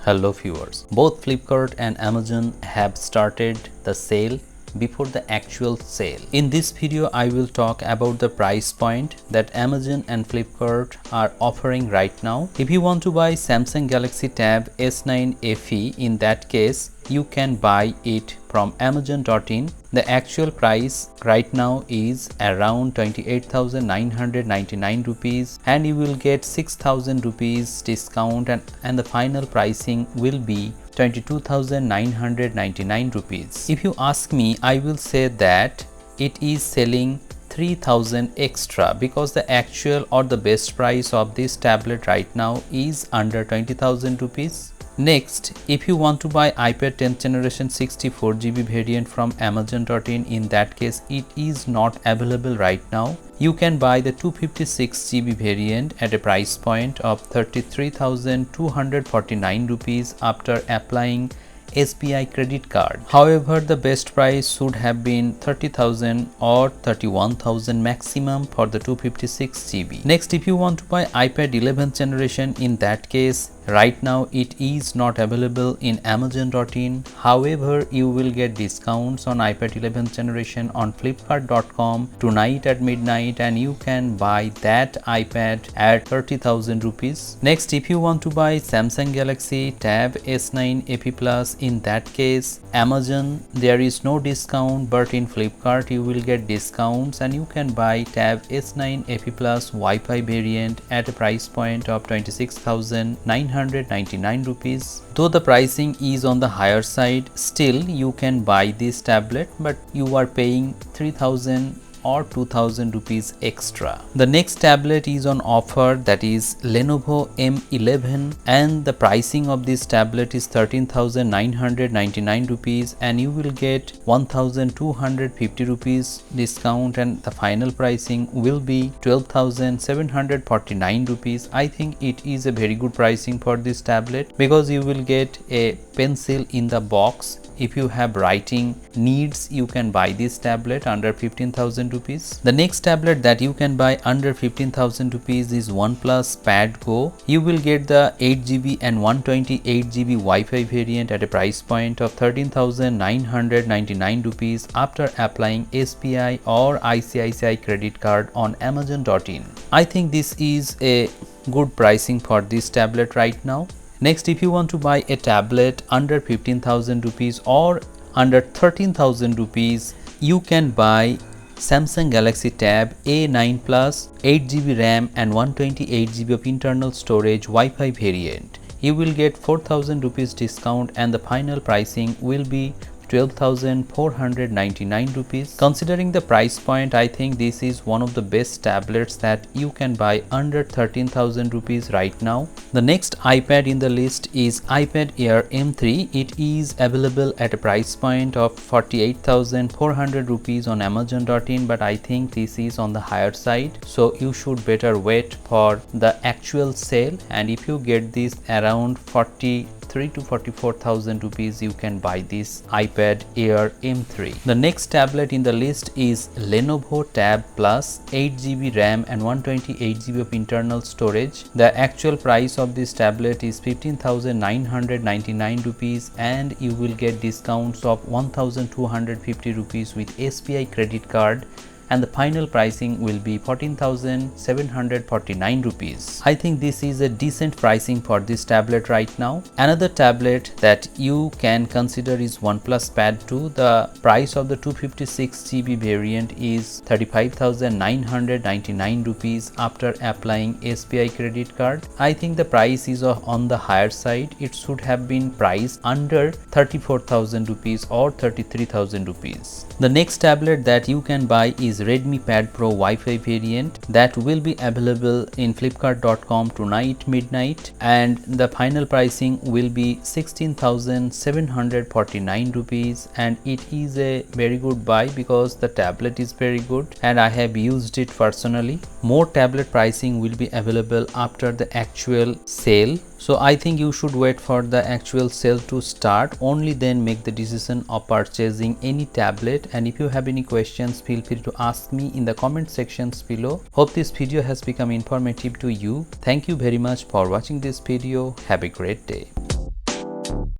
Hello viewers, both Flipkart and Amazon have started the sale before the actual sale. In this video, I will talk about the price point that Amazon and Flipkart are offering right now. If you want to buy Samsung Galaxy Tab S9 FE, in that case, you can buy it from Amazon.in. The actual price right now is around 28,999 rupees and you will get 6,000 rupees discount and the final pricing will be 22,999 rupees. If you ask me, I will say that it is selling 3,000 extra because the actual or the best price of this tablet right now is under 20,000 rupees. Next, if you want to buy iPad 10th generation 64GB variant from Amazon.in, in that case it is not available right now. You can buy the 256GB variant at a price point of 33,249 rupees after applying SBI credit card. However, the best price should have been 30,000 or 31,000 maximum for the 256GB. Next, if you want to buy iPad 11th generation, in that case right now it is not available in Amazon.in. However, you will get discounts on iPad 11th generation on Flipkart.com tonight at midnight and you can buy that iPad at 30,000 rupees. Next, if you want to buy Samsung Galaxy Tab S9 FE Plus, in that case Amazon there is no discount, but in Flipkart you will get discounts and you can buy Tab S9 FE Plus Wi-Fi variant at a price point of 26,999 rupees. Though the pricing is on the higher side, still you can buy this tablet, but you are paying 3,000 or 2,000 rupees extra. The next tablet is on offer, that is Lenovo M11, and the pricing of this tablet is 13,999 rupees and you will get 1,250 rupees discount and the final pricing will be 12,749 rupees. I think it is a very good pricing for this tablet because you will get a pencil in the box. If you have writing needs, you can buy this tablet under 15,000 rupees. The next tablet that you can buy under 15,000 rupees is OnePlus Pad Go. You will get the 8GB and 128GB Wi-Fi variant at a price point of 13,999 rupees after applying SBI or ICICI credit card on Amazon.in. I think this is a good pricing for this tablet right now. Next, if you want to buy a tablet under 15,000 rupees or under 13,000 rupees, you can buy Samsung Galaxy Tab A9 Plus 8GB RAM and 128GB of internal storage Wi-Fi variant. You will get 4,000 rupees discount and the final pricing will be 12,499 rupees. Considering the price point, I think this is one of the best tablets that you can buy under 13,000 rupees right now. The next iPad in the list is iPad Air M3. It is available at a price point of 48,400 rupees on Amazon.in, but I think this is on the higher side, so you should better wait for the actual sale, and if you get this around 43,000 to 44,000 rupees, you can buy this iPad Air M3. The next tablet in the list is Lenovo Tab Plus 8GB RAM and 128GB of internal storage. The actual price of this tablet is 15,999 rupees and you will get discounts of 1,250 rupees with SBI credit card and the final pricing will be 14,749 rupees. I think this is a decent pricing for this tablet right now. Another tablet that you can consider is OnePlus Pad 2. The price of the 256GB variant is 35,999 rupees after applying SBI credit card. I think the price is on the higher side. It should have been priced under 34,000 rupees or 33,000 rupees. The next tablet that you can buy is Redmi Pad Pro Wi-Fi variant that will be available in Flipkart.com tonight midnight and the final pricing will be 16,749 rupees and it is a very good buy because the tablet is very good and I have used it personally. More tablet pricing will be available after the actual sale. So I think you should wait for the actual sale to start, only then make the decision of purchasing any tablet. And if you have any questions, feel free to ask me in the comment sections below. Hope this video has become informative to you. Thank you very much for watching this video. Have a great day.